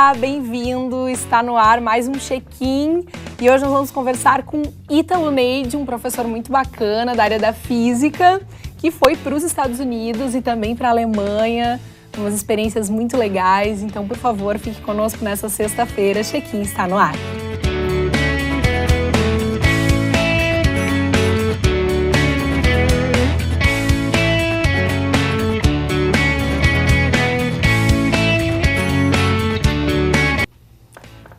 Olá, bem-vindo! Está no ar mais um check-in e hoje nós vamos conversar com Ítalo Neide, um professor muito bacana da área da física, que foi para os Estados Unidos e também para a Alemanha, umas experiências muito legais. Então, por favor, fique conosco nessa sexta-feira. Check-in está no ar.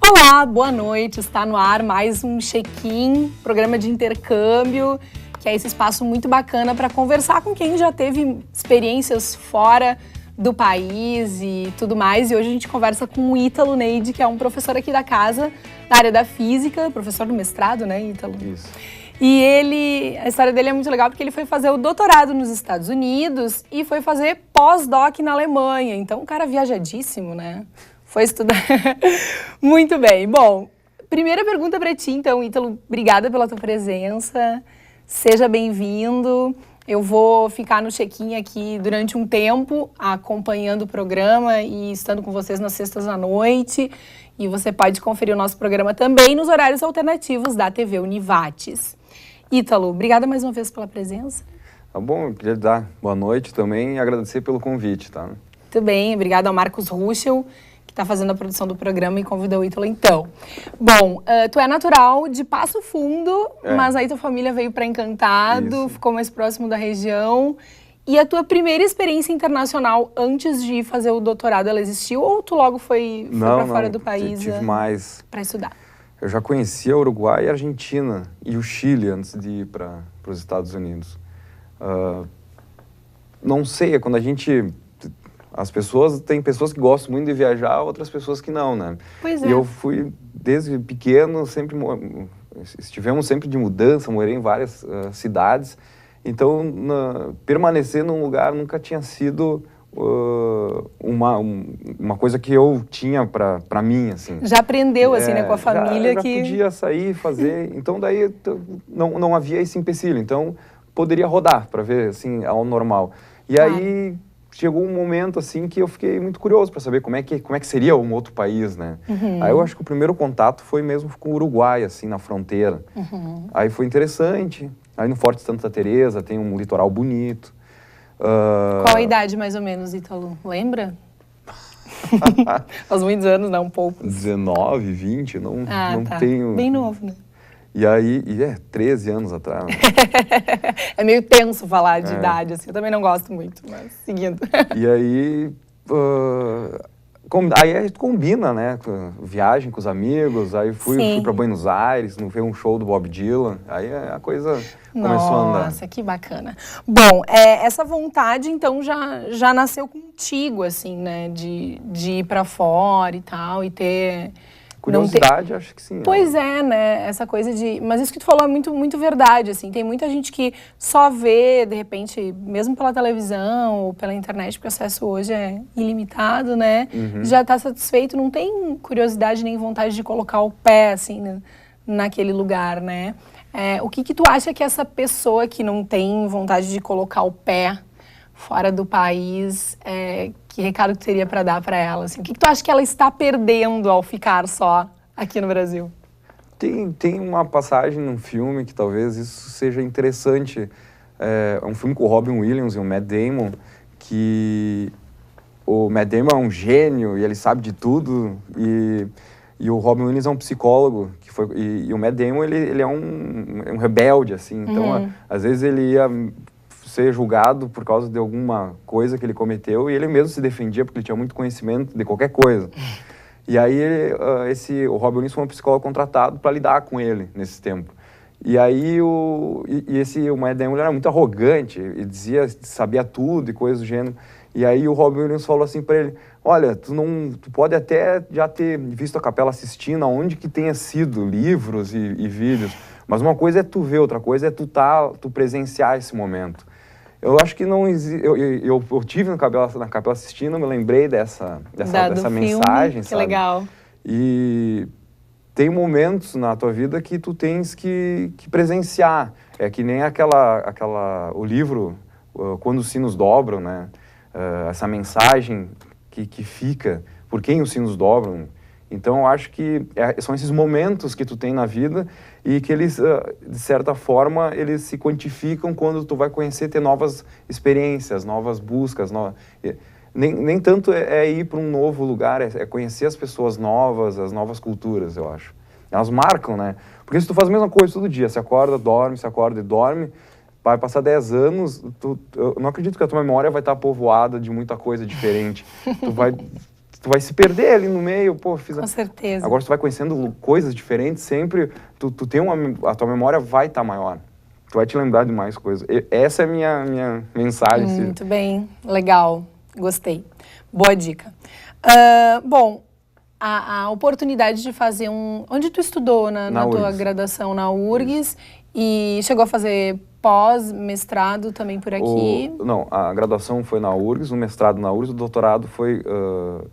Olá, boa noite, está no ar mais um check-in, programa de intercâmbio, que é esse espaço muito bacana para conversar com quem já teve experiências fora do país e tudo mais. E hoje a gente conversa com o Ítalo Neide, que é um professor aqui da casa, da área da física, professor do mestrado, né, Ítalo? Isso. E a história dele é muito legal porque ele foi fazer o doutorado nos Estados Unidos e foi fazer pós-doc na Alemanha. Então, um cara viajadíssimo, né? Foi estudar. Muito bem. Bom, primeira pergunta para ti, então, Ítalo, obrigada pela tua presença. Seja bem-vindo. Eu vou ficar no check-in aqui durante um tempo, acompanhando o programa e estando com vocês nas sextas à noite. E você pode conferir o nosso programa também nos horários alternativos da TV Univates. Ítalo, obrigada mais uma vez pela presença. Tá bom, eu queria dar boa noite também e agradecer pelo convite, tá? Muito bem, obrigada ao Marcos Ruschel, que está fazendo a produção do programa e convidou o Ítalo então. Bom, tu é natural de Passo Fundo, mas aí tua família veio para Encantado, Isso. Ficou mais próximo da região. E a tua primeira experiência internacional antes de fazer o doutorado, ela existiu ou tu logo foi para fora do país? Tive mais. Para estudar? Eu já conhecia o Uruguai e a Argentina e o Chile antes de ir para os Estados Unidos. Não sei, é quando a gente... Tem pessoas que gostam muito de viajar, outras pessoas que não, né? Pois é. E eu fui, desde pequeno, estivemos sempre de mudança, morei em várias cidades. Então, permanecer num lugar nunca tinha sido uma coisa que eu tinha para mim, assim. Já aprendeu, assim, né, com a família já que... podia sair, fazer. Então, daí não havia esse empecilho. Então, poderia rodar para ver, assim, ao normal. E aí... Chegou um momento, assim, que eu fiquei muito curioso para saber como é que seria um outro país, né? Uhum. Aí eu acho que o primeiro contato foi mesmo com o Uruguai, assim, na fronteira. Uhum. Aí foi interessante. Aí no Forte Santa Teresa tem um litoral bonito. Qual a idade, mais ou menos, Ítalo? Lembra? Aos muitos anos, não, um pouco. 19, 20, não tá. tenho... Bem novo, né? E aí, 13 anos atrás. Né? É meio tenso falar de idade, assim. Eu também não gosto muito, mas seguindo. E aí... Aí a gente combina, né? Viagem com os amigos. Aí fui para Buenos Aires, ver um show do Bob Dylan. Aí a coisa começou a andar. Nossa, que bacana. Bom, essa vontade, então, já nasceu contigo, assim, né? De ir para fora e tal, e ter... Curiosidade, acho que sim. Pois é, né? Essa coisa de... Mas isso que tu falou é muito, muito verdade, assim. Tem muita gente que só vê, de repente, mesmo pela televisão ou pela internet, porque o acesso hoje é ilimitado, né? Uhum. Já tá satisfeito, não tem curiosidade nem vontade de colocar o pé, assim, naquele lugar, né? O que tu acha que essa pessoa que não tem vontade de colocar o pé fora do país, que recado que teria para dar para ela? Assim? O que tu acha que ela está perdendo ao ficar só aqui no Brasil? Tem uma passagem num filme que talvez isso seja interessante. É um filme com o Robin Williams e o Matt Damon, que o Matt Damon é um gênio e ele sabe de tudo, e o Robin Williams é um psicólogo, e o Matt Damon ele é um rebelde, assim. Então, às vezes ele ia ser julgado por causa de alguma coisa que ele cometeu, e ele mesmo se defendia porque ele tinha muito conhecimento de qualquer coisa. E aí o Robin Williams foi um psicólogo contratado para lidar com ele nesse tempo. E aí o Matt Damon era muito arrogante e sabia tudo e coisas do gênero. E aí o Robin Williams falou assim para ele: olha, tu pode até já ter visto a Capela Sistina, onde que tenha sido livros e vídeos, mas uma coisa é tu ver, outra coisa é tu presenciar esse momento. Eu acho que não existe... Eu tive na Capela Sistina, me lembrei dessa mensagem, que sabe? Legal. E tem momentos na tua vida que tu tens que presenciar. É que nem o livro, Quando os Sinos Dobram, né? Essa mensagem que fica, por quem os sinos dobram. Então, eu acho que são esses momentos que tu tem na vida e que eles, de certa forma, eles se quantificam quando tu vai conhecer, ter novas experiências, novas buscas. Nem tanto é ir para um novo lugar, é conhecer as pessoas novas, as novas culturas, eu acho. Elas marcam, né? Porque se tu faz a mesma coisa todo dia, se acorda, dorme, se acorda e dorme, vai passar 10 anos, eu não acredito que a tua memória vai estar povoada de muita coisa diferente. Tu vai se perder ali no meio, pô, Com certeza. Agora tu vai conhecendo coisas diferentes, sempre tu tem a tua memória vai estar maior. Tu vai te lembrar de mais coisas. Essa é a minha mensagem. Muito bem, legal, gostei. Boa dica. Bom, a oportunidade de fazer Onde tu estudou na tua graduação? Na URGS, e chegou a fazer pós-mestrado também por aqui? Não, a graduação foi na URGS, o mestrado na URGS, o doutorado foi...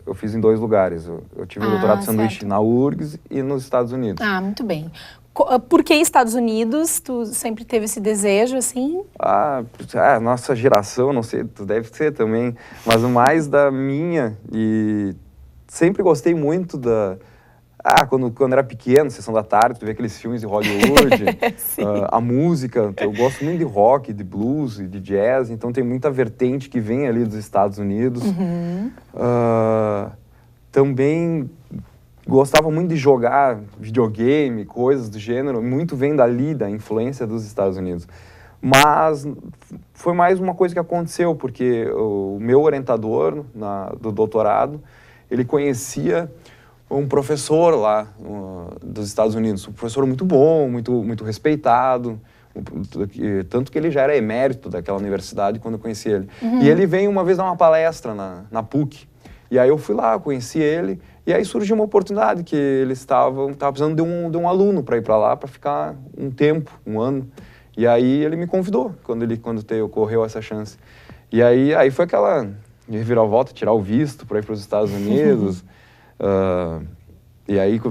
eu fiz em 2 lugares. Eu tive o doutorado de sanduíche na URGS e nos Estados Unidos. Ah, muito bem. Por que Estados Unidos? Tu sempre teve esse desejo, assim? Nossa geração, não sei, tu deve ser também, mas o mais da minha, e sempre gostei muito quando era pequeno, Sessão da Tarde, tu vê aqueles filmes de Hollywood, a música, eu gosto muito de rock, de blues e de jazz, então tem muita vertente que vem ali dos Estados Unidos. Também gostava muito de jogar videogame, coisas do gênero, muito vem dali, da influência dos Estados Unidos. Mas foi mais uma coisa que aconteceu, porque o meu orientador do doutorado, ele conhecia um professor lá dos Estados Unidos, um professor muito bom, muito respeitado, tanto que ele já era emérito daquela universidade quando eu conheci ele. E ele veio uma vez dar uma palestra na PUC, e aí eu fui lá, conheci ele, e aí surgiu uma oportunidade que eles estavam precisando de um aluno para ir para lá, para ficar um tempo, um ano. E aí ele me convidou, quando ocorreu essa chance. E aí foi aquela reviravolta, tirar o visto para ir para os Estados Unidos. E aí,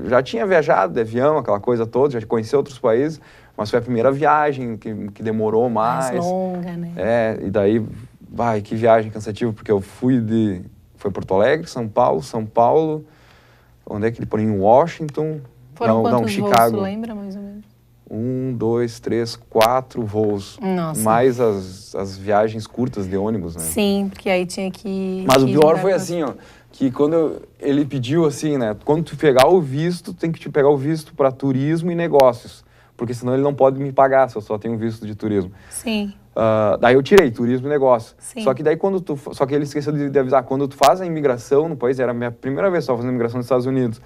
já tinha viajado de avião, aquela coisa toda, já conheci outros países, mas foi a primeira viagem que demorou mais. Mais longa, né? E daí, que viagem cansativa, porque eu foi Porto Alegre, São Paulo, onde é que ele põe? Em Washington. Foram quantos Chicago. voos, tu lembra mais ou menos? 1, 2, 3, 4 voos. Nossa. Mais as viagens curtas de ônibus, né? Sim, porque aí tinha que... Mas o pior foi assim, ó, que quando ele pediu assim, né, quando tu pegar o visto, tem que te pegar o visto para turismo e negócios, porque senão ele não pode me pagar se eu só tenho visto de turismo. Sim. Daí eu tirei turismo e negócio. Sim. Só que daí só que ele esqueceu de avisar, quando tu faz a imigração no país, era a minha primeira vez só fazendo imigração nos Estados Unidos,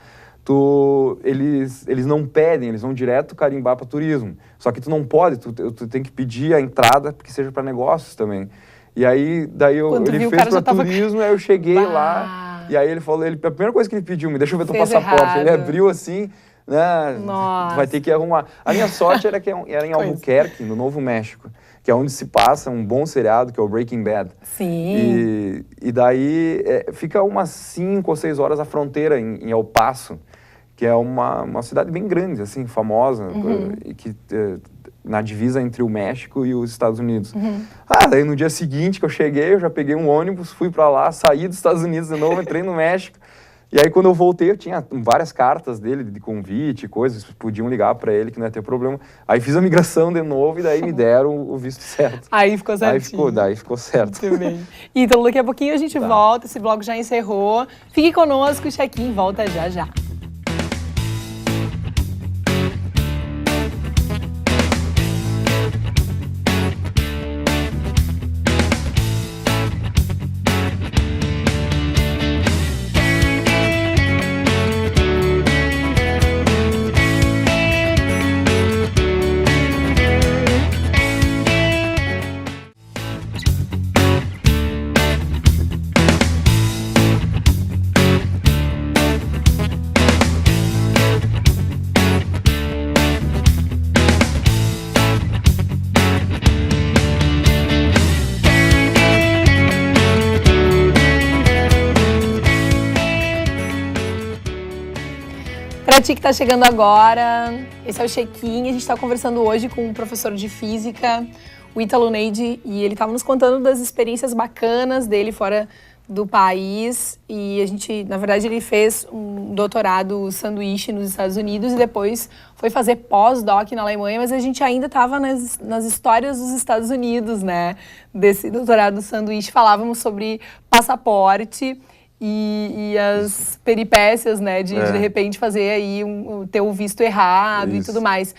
eles não pedem, eles vão direto carimbar para turismo. Só que tu não pode, tu tem que pedir a entrada que seja para negócios também. E aí, ele fez para turismo, aí eu cheguei lá, e aí ele falou, a primeira coisa que ele pediu, me deixa eu ver teu passaporte. Errado. Ele abriu assim, né? Nossa. Vai ter que arrumar. A minha sorte era que era em Albuquerque, no Novo México, que é onde se passa um bom seriado, que é o Breaking Bad. Sim. E daí fica umas 5 ou 6 horas a fronteira em El Paso, que é uma cidade bem grande, assim, famosa, e que na divisa entre o México e os Estados Unidos. Daí no dia seguinte que eu cheguei, eu já peguei um ônibus, fui para lá, saí dos Estados Unidos de novo, entrei no México. E aí quando eu voltei, eu tinha várias cartas dele de convite, coisas, podiam ligar para ele que não ia ter problema. Aí fiz a migração de novo e daí me deram o visto certo. Aí ficou certinho. Daí ficou certo. Muito bem. Então daqui a pouquinho a gente volta, esse vlog já encerrou. Fique conosco, o Check-in volta já já. Para ti que está chegando agora, esse é o Check-in. A gente está conversando hoje com um professor de física, o Ítalo Neide, e ele estava nos contando das experiências bacanas dele fora do país e a gente, na verdade, ele fez um doutorado sanduíche nos Estados Unidos e depois foi fazer pós-doc na Alemanha, mas a gente ainda estava nas histórias dos Estados Unidos, né? Desse doutorado sanduíche, falávamos sobre passaporte e as peripécias, né? De repente fazer aí ter o visto errado e tudo mais.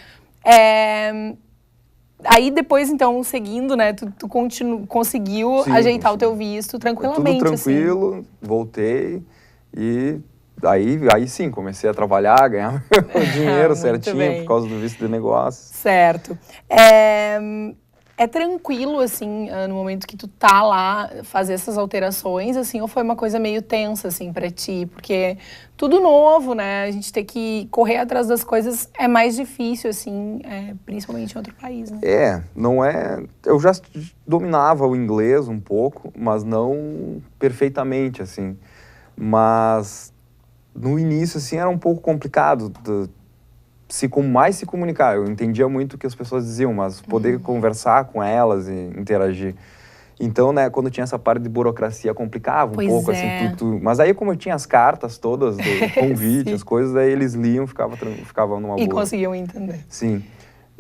Aí depois, então, seguindo, né, tu conseguiu ajeitar o teu visto tranquilamente, tudo tranquilo, assim. Voltei e aí sim, comecei a trabalhar, ganhar o dinheiro certinho bem. por causa do visto de negócio. Certo. É tranquilo, assim, no momento que tu tá lá, fazer essas alterações, assim, ou foi uma coisa meio tensa, assim, pra ti? Porque tudo novo, né? A gente ter que correr atrás das coisas é mais difícil, assim, principalmente em outro país, né? Não é... Eu já dominava o inglês um pouco, mas não perfeitamente, assim. Mas no início, assim, era um pouco complicado se comunicar. Eu entendia muito o que as pessoas diziam, mas poder conversar com elas e interagir. Então, né, quando tinha essa parte de burocracia, complicava um pouco, assim, Mas aí, como eu tinha as cartas todas do convite, as coisas, aí eles liam, ficava numa boa. E conseguiam entender. Sim.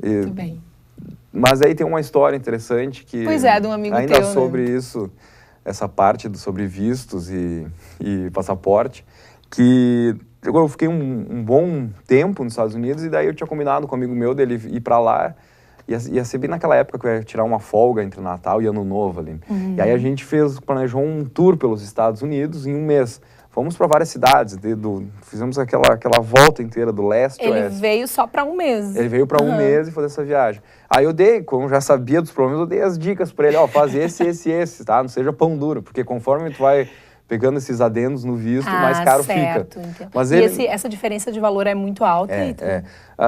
Muito bem. Mas aí tem uma história interessante que... de um amigo ainda teu, sobre né? isso, essa parte sobre vistos e passaporte, que... Eu fiquei um bom tempo nos Estados Unidos e daí eu tinha combinado com um amigo meu dele ir para lá. Ia ser bem naquela época que eu ia tirar uma folga entre Natal e Ano Novo ali. E aí a gente planejou um tour pelos Estados Unidos em um mês. Fomos para várias cidades, fizemos aquela volta inteira do leste ao oeste. Ele veio só para um mês. Ele veio para um mês e fazer essa viagem. Aí eu como eu já sabia dos problemas, eu dei as dicas para ele, faz esse, tá? Não seja pão duro, porque conforme tu vai pegando esses adendos no visto, mais caro fica. Entendo. Mas essa diferença de valor é muito alta?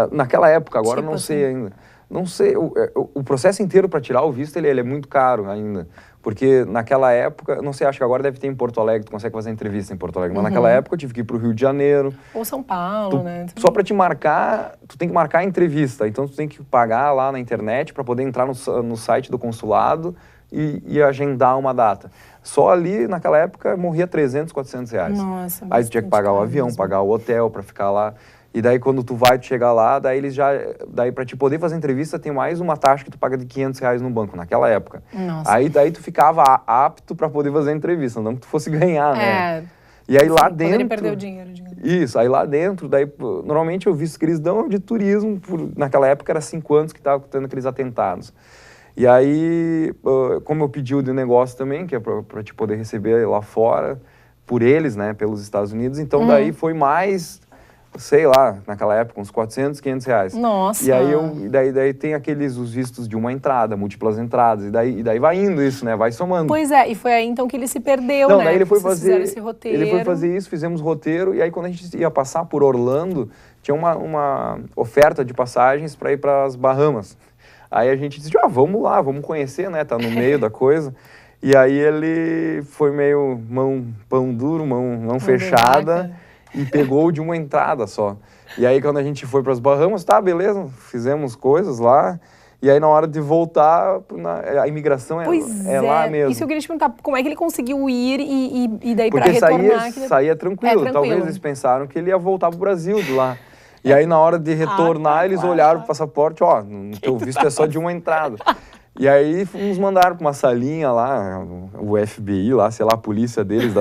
Naquela época, agora tipo não sei ainda. Não sei, o processo inteiro para tirar o visto, ele é muito caro ainda. Porque naquela época, não sei, acho que agora deve ter em Porto Alegre, tu consegue fazer entrevista em Porto Alegre. Mas naquela época eu tive que ir para o Rio de Janeiro. Ou São Paulo, né? Só para te marcar, tu tem que marcar a entrevista. Então tu tem que pagar lá na internet para poder entrar no site do consulado e agendar uma data. Só ali, naquela época, morria 300, 400 reais. Nossa, aí tu tinha que pagar o avião, pagar o hotel para ficar lá. E daí, quando tu chegar lá, daí para te poder fazer entrevista, tem mais uma taxa que tu paga de 500 reais no banco, naquela época. Nossa. Aí daí tu ficava apto para poder fazer a entrevista, não que tu fosse ganhar, né? E aí lá dentro... Poderia perder o dinheiro, digamos. Isso, aí lá dentro, daí, normalmente eu visto que eles dão de turismo, naquela época era 5 anos que estavam tendo aqueles atentados. E aí, como eu pedi o de negócio também, que é para te poder receber lá fora, por eles, né, pelos Estados Unidos, então daí foi mais, sei lá, naquela época, uns 400, 500 reais. Nossa! E aí daí tem os vistos de uma entrada, múltiplas entradas, e daí vai indo isso, né, vai somando. Pois é, e foi aí então que ele se perdeu, né? Não, né? daí ele foi Vocês fazer, fizeram esse roteiro. ele foi fazer isso, fizemos roteiro, e aí quando a gente ia passar por Orlando, tinha uma oferta de passagens para ir para as Bahamas. Aí a gente disse, vamos lá, vamos conhecer, né? Tá no meio da coisa. E aí ele foi meio pão duro, mão fechada e pegou de uma entrada só. E aí quando a gente foi para as Bahamas, tá, beleza, fizemos coisas lá. E aí na hora de voltar, a imigração é lá mesmo. Isso eu queria te perguntar, como é que ele conseguiu ir e daí para retornar? Porque saía tranquilo. Talvez eles pensaram que ele ia voltar pro Brasil de lá. E aí, na hora de retornar, eles olharam pro passaporte, no teu visto é só de uma entrada. E aí, nos mandaram pra uma salinha lá, o FBI lá, sei lá, a polícia deles,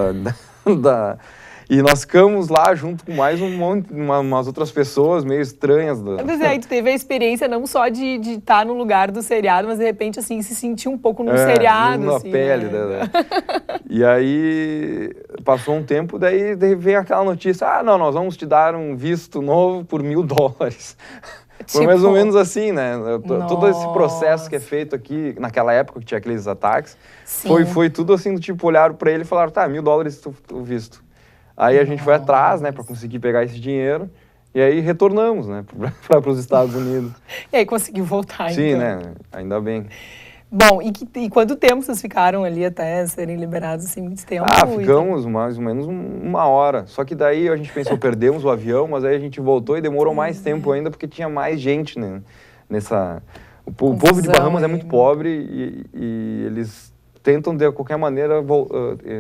e nós ficamos lá junto com mais umas outras pessoas meio estranhas. Mas aí tu teve a experiência não só de estar no lugar do seriado, mas de repente, assim, se sentir um pouco no seriado, na assim, pele, né? E aí, passou um tempo, daí vem aquela notícia, nós vamos te dar um visto novo por $1.000. Foi mais ou menos assim, né? Todo esse processo que é feito aqui, naquela época que tinha aqueles ataques, foi tudo assim, do tipo, olharam pra ele e falaram, tá, $1.000 o visto. Aí a gente foi atrás, né, para conseguir pegar esse dinheiro. E aí retornamos, né, para os Estados Unidos. E aí conseguiu voltar, Sim, então. né, ainda bem. Bom, e quanto tempo vocês ficaram ali até serem liberados, assim, muito tempo? Ficamos mais ou menos 1 hora. Só que daí a gente pensou, perdemos o avião, mas aí a gente voltou e demorou mais tempo ainda, porque tinha mais gente, né, nessa... O povo de Bahamas é muito pobre e eles tentam, de qualquer maneira,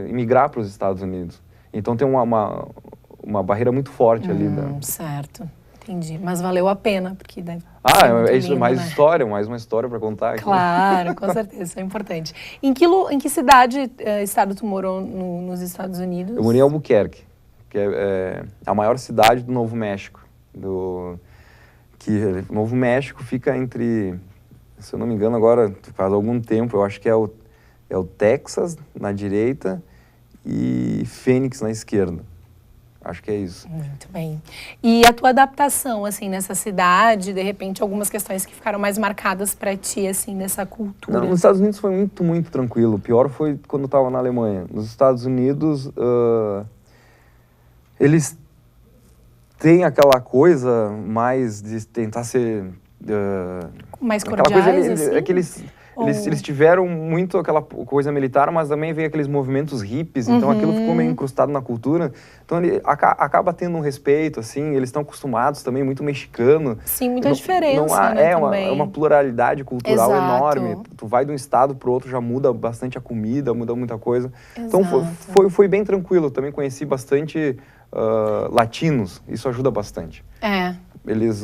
imigrar para os Estados Unidos. Então tem uma barreira muito forte ali. Certo, entendi. Mas valeu a pena, porque deve é isso, lindo, mais história, mais uma história para contar aqui. Claro, com certeza, isso é importante. Em que cidade, estado tu morou nos Estados Unidos? Eu morei em Albuquerque, que é a maior cidade do Novo México. Novo México fica entre, se eu não me engano agora, faz algum tempo, eu acho que é o Texas na direita e Phoenix na esquerda. Acho que é isso. Muito bem. E a tua adaptação, assim, nessa cidade, de repente, algumas questões que ficaram mais marcadas para ti, assim, nessa cultura? Não, nos Estados Unidos foi muito, muito tranquilo. O pior foi quando eu estava na Alemanha. Nos Estados Unidos, eles têm aquela coisa mais de tentar ser... mais cordiais, assim? É que eles tiveram muito aquela coisa militar, mas também veio aqueles movimentos hippies, então aquilo ficou meio incrustado na cultura. Então ele acaba tendo um respeito, assim, eles estão acostumados também, muito mexicano. Sim, muita diferença, né, também. É uma pluralidade cultural Exato. enorme. Tu vai de um estado para o outro, já muda bastante a comida, muda muita coisa. Exato. Então foi bem tranquilo. Eu também conheci bastante latinos, isso ajuda bastante.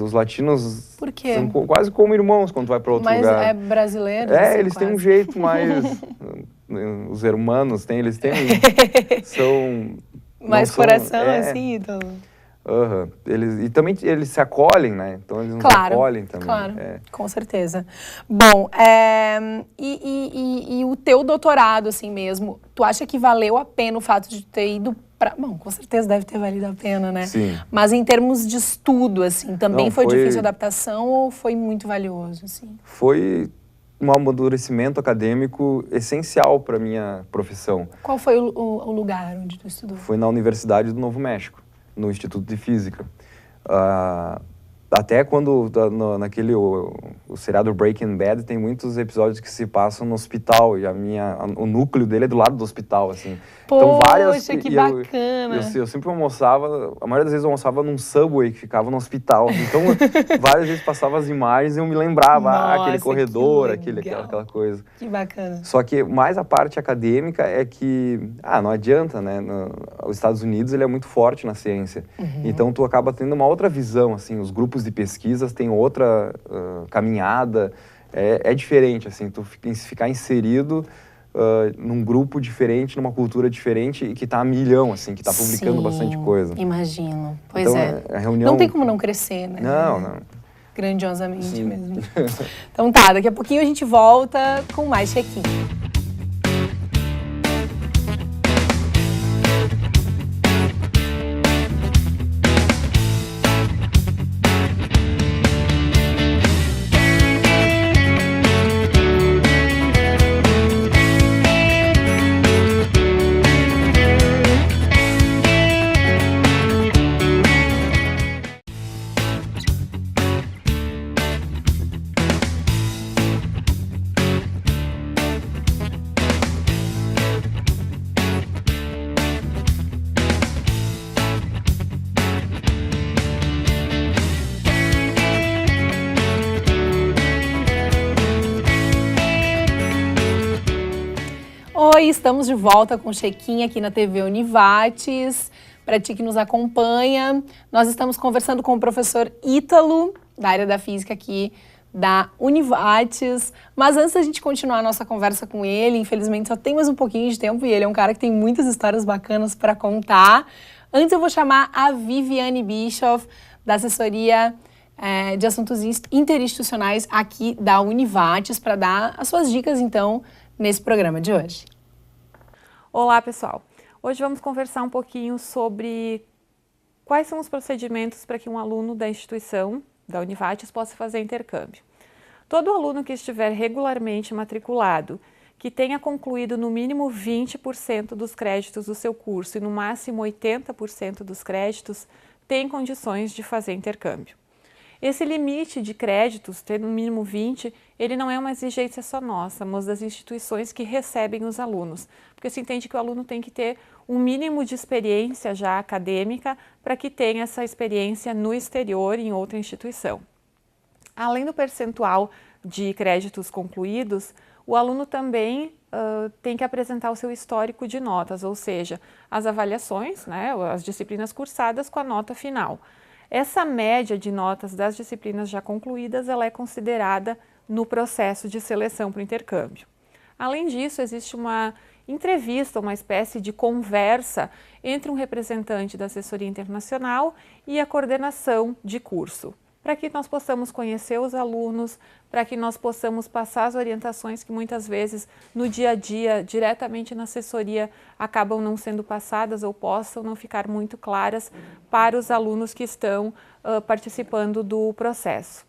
Os latinos são quase como irmãos quando tu vai para outro lugar. Mas é brasileiro? Eles têm um jeito mais... os hermanos eles têm... são... Mais coração, assim, então... E também eles se acolhem, né? Então eles nos acolhem também. Claro, com certeza. Bom, e o teu doutorado, assim mesmo, tu acha que valeu a pena o fato de ter ido para... Bom, com certeza deve ter valido a pena, né? Sim. Mas em termos de estudo, assim, também foi difícil a adaptação ou foi muito valioso, assim? Foi um amadurecimento acadêmico essencial para a minha profissão. Qual foi o lugar onde tu estudou? Foi na Universidade do Novo México, no Instituto de Física. Até quando, o seriado Breaking Bad, tem muitos episódios que se passam no hospital, e o núcleo dele é do lado do hospital, assim. Poxa, que bacana! Eu sempre almoçava, a maioria das vezes eu almoçava num Subway que ficava no hospital. Então, várias vezes passava as imagens e eu me lembrava, aquele corredor, aquela coisa. Que bacana. Só que mais a parte acadêmica é que, não adianta, né? Os Estados Unidos, ele é muito forte na ciência. Então, tu acaba tendo uma outra visão, assim, os grupos de pesquisas têm outra caminhada, é diferente, assim, tu ficar inserido num grupo diferente, numa cultura diferente e que está a milhão, assim, que está publicando bastante coisa. Imagino, pois então, a reunião... Não tem como não crescer, né? Não. Grandiosamente mesmo. Então daqui a pouquinho a gente volta com mais check-in. Oi, estamos de volta com o Check-in aqui na TV Univates. Para ti que nos acompanha, nós estamos conversando com o professor Ítalo, da área da física aqui da Univates. Mas antes da gente continuar a nossa conversa com ele, infelizmente só tem mais um pouquinho de tempo e ele é um cara que tem muitas histórias bacanas para contar. Antes eu vou chamar a Viviane Bischoff, da assessoria de assuntos interinstitucionais aqui da Univates, para dar as suas dicas, então, nesse programa de hoje. Olá, pessoal. Hoje vamos conversar um pouquinho sobre quais são os procedimentos para que um aluno da instituição, da Univates, possa fazer intercâmbio. Todo aluno que estiver regularmente matriculado, que tenha concluído no mínimo 20% dos créditos do seu curso e no máximo 80% dos créditos, tem condições de fazer intercâmbio. Esse limite de créditos, ter no mínimo 20, ele não é uma exigência só nossa, mas das instituições que recebem os alunos, porque se entende que o aluno tem que ter um mínimo de experiência já acadêmica para que tenha essa experiência no exterior em outra instituição. Além do percentual de créditos concluídos, o aluno também tem que apresentar o seu histórico de notas, ou seja, as avaliações, né, as disciplinas cursadas com a nota final. Essa média de notas das disciplinas já concluídas, ela é considerada no processo de seleção para o intercâmbio. Além disso, existe uma entrevista, uma espécie de conversa entre um representante da assessoria internacional e a coordenação de curso, para que nós possamos conhecer os alunos, para que nós possamos passar as orientações que muitas vezes no dia a dia, diretamente na assessoria, acabam não sendo passadas ou possam não ficar muito claras para os alunos que estão participando do processo.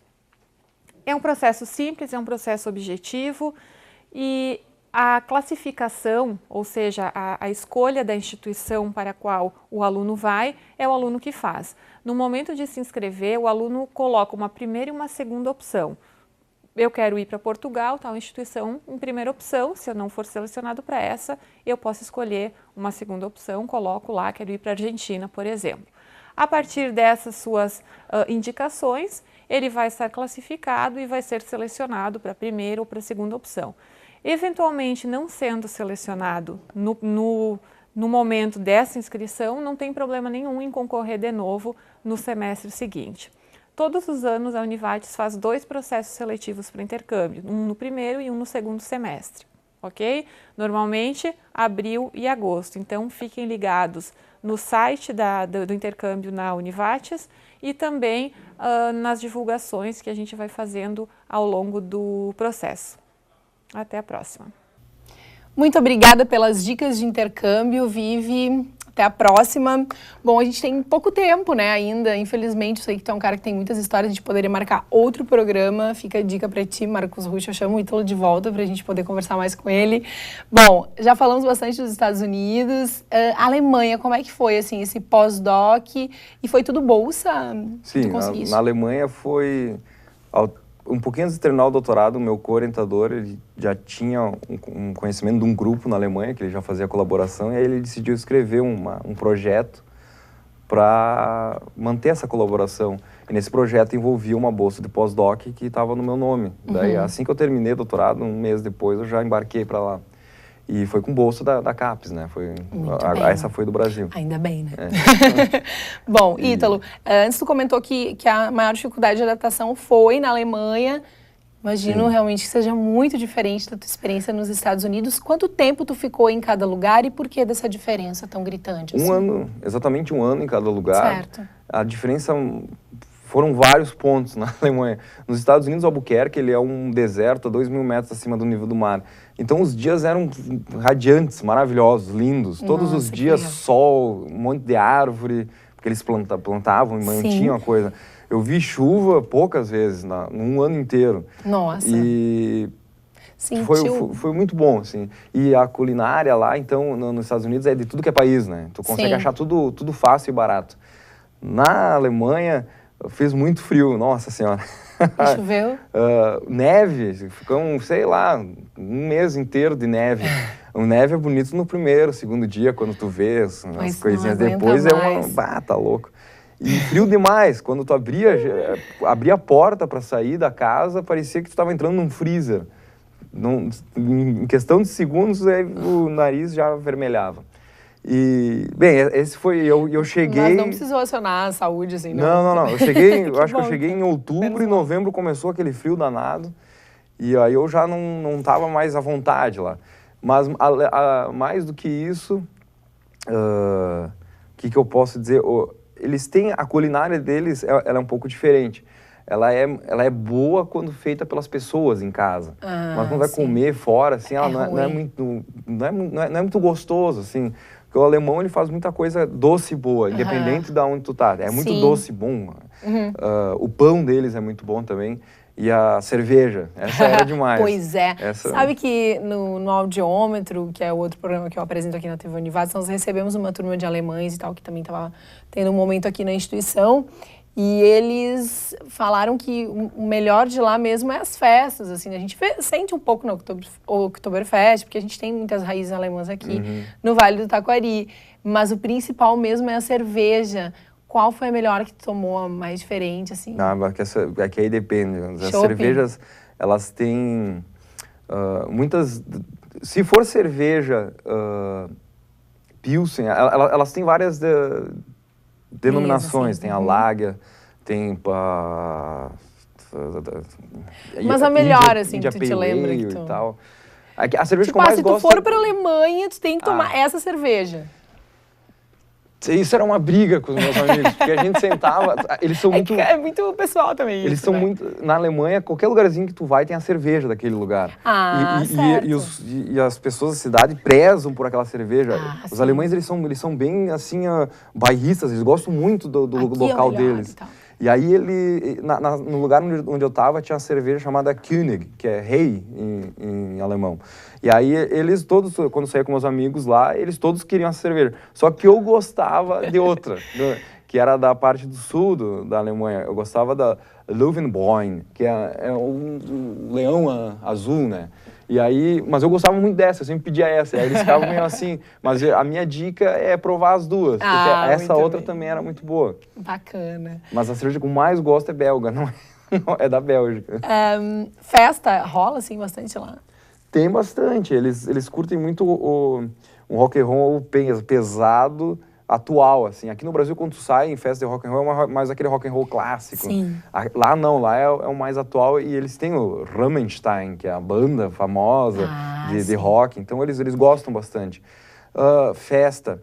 É um processo simples, é um processo objetivo e a classificação, ou seja, a escolha da instituição para a qual o aluno vai, é o aluno que faz. No momento de se inscrever, o aluno coloca uma primeira e uma segunda opção. Eu quero ir para Portugal, tal instituição em primeira opção, se eu não for selecionado para essa, eu posso escolher uma segunda opção, coloco lá, quero ir para a Argentina, por exemplo. A partir dessas suas indicações, ele vai estar classificado e vai ser selecionado para a primeira ou para a segunda opção. Eventualmente, não sendo selecionado no momento dessa inscrição, não tem problema nenhum em concorrer de novo no semestre seguinte. Todos os anos, a Univates faz 2 processos seletivos para intercâmbio, um no primeiro e um no segundo semestre, ok? Normalmente, abril e agosto. Então, fiquem ligados no site do intercâmbio na Univates e também nas divulgações que a gente vai fazendo ao longo do processo. Até a próxima. Muito obrigada pelas dicas de intercâmbio, Vivi. Até a próxima. Bom, a gente tem pouco tempo, né, ainda. Infelizmente, eu sei que tu é um cara que tem muitas histórias, a gente poderia marcar outro programa. Fica a dica para ti, Marcos Rusch. Eu chamo o Ítalo de volta para a gente poder conversar mais com ele. Bom, já falamos bastante dos Estados Unidos. Alemanha, como é que foi, assim, esse pós-doc? E foi tudo bolsa? Sim, na Alemanha foi... Um pouquinho antes de terminar o doutorado, o meu co-orientador, ele já tinha um conhecimento de um grupo na Alemanha, que ele já fazia colaboração, e aí ele decidiu escrever um projeto para manter essa colaboração. E nesse projeto envolvia uma bolsa de pós-doc que estava no meu nome. Daí, assim que eu terminei o doutorado, um mês depois, eu já embarquei para lá. E foi com bolsa da CAPES, né? Essa foi do Brasil. Ainda bem, né? Bom, Ítalo, antes tu comentou que a maior dificuldade de adaptação foi na Alemanha. Imagino realmente que seja muito diferente da tua experiência nos Estados Unidos. Quanto tempo tu ficou em cada lugar e por que dessa diferença tão gritante? Assim? 1 ano, exatamente 1 ano em cada lugar. Certo. A diferença... Foram vários pontos na Alemanha. Nos Estados Unidos, Albuquerque, ele é um deserto a 2.000 metros acima do nível do mar. Então, os dias eram radiantes, maravilhosos, lindos. Todos os dias, sol, um monte de árvore, porque eles plantavam e mantinham a coisa. Eu vi chuva poucas vezes, num ano inteiro. Nossa. E foi muito bom, assim. E a culinária lá, então, nos Estados Unidos, é de tudo que é país, né? Tu consegue achar tudo fácil e barato. Na Alemanha... Fez muito frio, nossa senhora. Choveu? Neve, ficamos, sei lá, 1 mês inteiro de neve. Neve é bonito no primeiro, segundo dia, quando tu vê as coisinhas. Depois tá louco. E frio demais, quando tu abria a porta para sair da casa, parecia que tu estava entrando num freezer. Em questão de segundos, o nariz já avermelhava. E, bem, esse foi, eu cheguei... Mas não precisou acionar a saúde, assim, não. Não, eu cheguei, eu acho que eu cheguei em outubro e novembro começou aquele frio danado. E aí eu já não tava mais à vontade lá. Mas, mais do que isso, que eu posso dizer? Eles têm, a culinária deles, ela é um pouco diferente. Ela é boa quando feita pelas pessoas em casa. Mas quando vai comer fora, assim, ela não é muito gostoso, assim. Porque o alemão, ele faz muita coisa doce e boa, independente de onde tu tá. É muito doce e bom. O pão deles é muito bom também. E a cerveja, essa era demais. Pois é. Sabe que no Audiômetro, que é o outro programa que eu apresento aqui na TV Univates, nós recebemos uma turma de alemães e tal, que também estava tendo um momento aqui na instituição. E eles falaram que o melhor de lá mesmo é as festas, assim, a gente sente um pouco no Oktoberfest, porque a gente tem muitas raízes alemãs aqui no Vale do Taquari, mas o principal mesmo é a cerveja. Qual foi a melhor que tu tomou, a mais diferente, assim? É que aí depende. As cervejas, elas têm Se for cerveja Pilsen, elas têm várias denominações. Tem a Lager, tem mas a melhor, assim, que tu te lembra que tu... e tal. A cerveja tipo, que eu mais se gosto... tu for pra Alemanha, tu tem que tomar essa cerveja. Isso era uma briga com os meus amigos, porque a gente sentava... Eles são muito... É muito pessoal também Eles isso, são né? muito... Na Alemanha, qualquer lugarzinho que tu vai tem a cerveja daquele lugar. Certo. E as pessoas da cidade prezam por aquela cerveja. Os sim. alemães, eles são bem, assim, bairristas, eles gostam muito do local deles. E aí, no lugar onde eu tava, tinha uma cerveja chamada König, que é rei em alemão. E aí, eles todos, quando eu saía com meus amigos lá, eles todos queriam essa cerveja. Só que eu gostava de outra, que era da parte do sul da Alemanha. Eu gostava da Löwenbräu, que é um leão azul, né? E aí, mas eu gostava muito dessa, eu sempre pedia essa. Aí eles ficavam meio assim, mas a minha dica é provar as duas, porque essa outra também era muito boa. Bacana. Mas a cerveja que eu mais gosto é belga, não é da Bélgica. Festa rola, assim, bastante lá? Tem bastante, eles curtem muito um rock and roll pesado, atual, assim. Aqui no Brasil, quando tu sai em festa de rock and roll, é mais aquele rock and roll clássico. Sim. Lá não, lá é o mais atual e eles têm o Rammstein, que é a banda famosa de rock, então eles gostam bastante. Festa.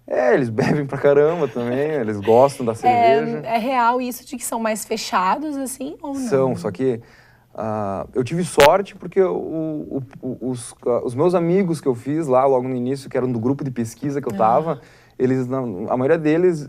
Eles bebem pra caramba também, eles gostam da cerveja. É real isso de que são mais fechados, assim, ou não? São, só que eu tive sorte porque os meus amigos que eu fiz lá logo no início, que eram do grupo de pesquisa que eu tava, a maioria deles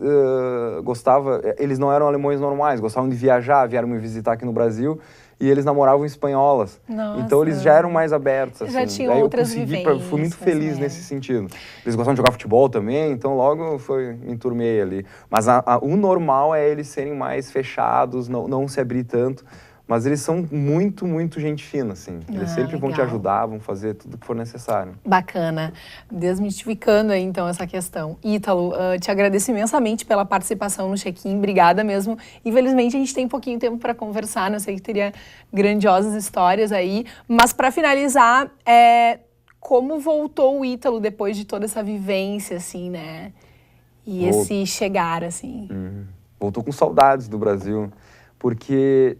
gostava, eles não eram alemães normais, gostavam de viajar, vieram me visitar aqui no Brasil e eles namoravam espanholas. Nossa. Então eles já eram mais abertos. Assim. Já tinham outras vivências. Fui muito feliz nesse sentido. Eles gostavam de jogar futebol também, então logo me enturmei ali. Mas o normal é eles serem mais fechados, não se abrir tanto. Mas eles são muito, muito gente fina, assim. Eles sempre vão te ajudar, vão fazer tudo que for necessário. Bacana. Desmistificando aí, então, essa questão. Ítalo, te agradeço imensamente pela participação no Check-in. Obrigada mesmo. Infelizmente, a gente tem pouquinho tempo para conversar, né? Eu sei que teria grandiosas histórias aí. Mas, para finalizar, como voltou o Ítalo depois de toda essa vivência, assim, né? E esse chegar, assim. Voltou com saudades do Brasil. Porque...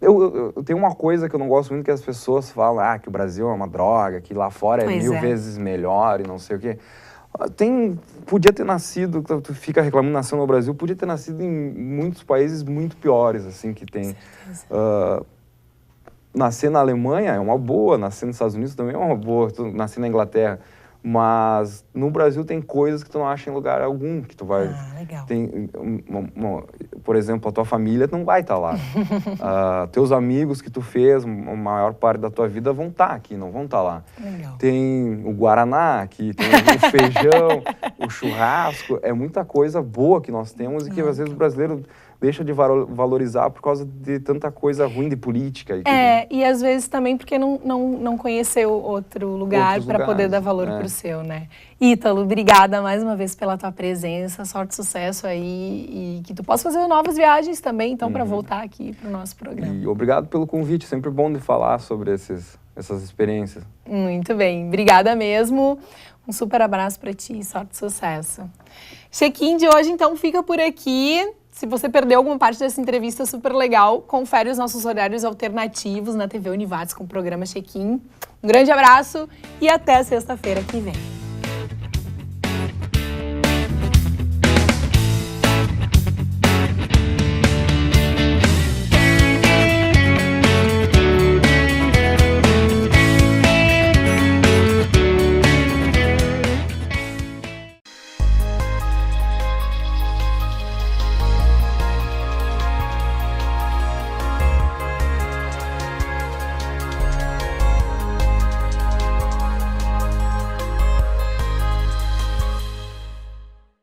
Eu tenho uma coisa que eu não gosto muito, que as pessoas falam que o Brasil é uma droga, que lá fora é mil vezes melhor e não sei o quê. Podia ter nascido, tu fica reclamando nação no Brasil, podia ter nascido em muitos países muito piores, assim, que tem. Nascer na Alemanha é uma boa, nascer nos Estados Unidos também é uma boa, nascer na Inglaterra. Mas no Brasil tem coisas que tu não acha em lugar algum, que tu vai... legal. Por exemplo, a tua família não vai estar lá. Teus amigos que tu fez, a maior parte da tua vida vão estar aqui, não vão estar lá. Legal. Tem o Guaraná aqui, tem o feijão, o churrasco, é muita coisa boa que nós temos e que às vezes o brasileiro deixa de valorizar por causa de tanta coisa ruim de política. E às vezes também porque não conheceu outro lugar para poder dar valor pro seu, né? Ítalo, obrigada mais uma vez pela tua presença, sorte e sucesso aí e que tu possa fazer novas viagens também, então, para voltar aqui pro nosso programa. E obrigado pelo convite, sempre bom de falar sobre essas experiências. Muito bem, obrigada mesmo. Um super abraço para ti, sorte e sucesso. Check-in de hoje, então, fica por aqui. Se você perdeu alguma parte dessa entrevista super legal, confere os nossos horários alternativos na TV Univates com o programa Check-in. Um grande abraço e até sexta-feira que vem.